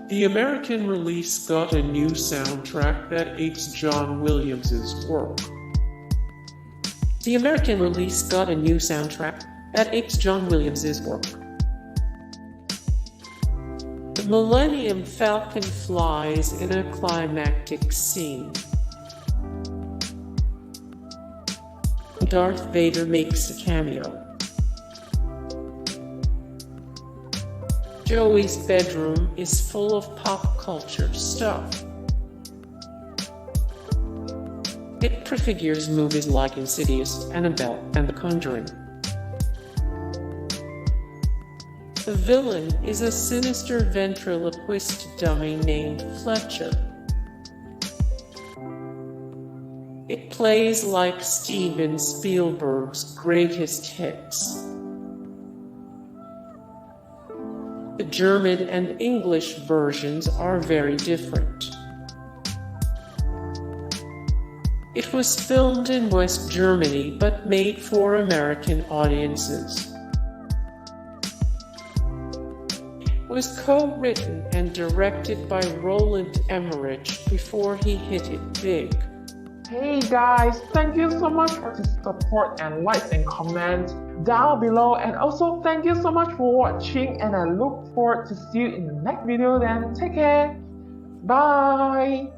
The American release got a new soundtrack that apes John Williams' work. The American release got a new soundtrack that apes John Williams' work. The Millennium Falcon flies in a climactic scene. Darth Vader makes a cameo. Joey's bedroom is full of pop culture stuff. It prefigures movies like Insidious, Annabelle, and The Conjuring. The villain is a sinister ventriloquist dummy named Fletcher. It plays like Steven Spielberg's greatest hits. The German and English versions are very different. It was filmed in West Germany but made for American audiences. It was co-written and directed by Roland Emmerich before he hit it big. Hey guys, thank you so much for the support and likes and comments down below, and also thank you so much for watching, and I look forward to see you in the next video. Then take care, bye.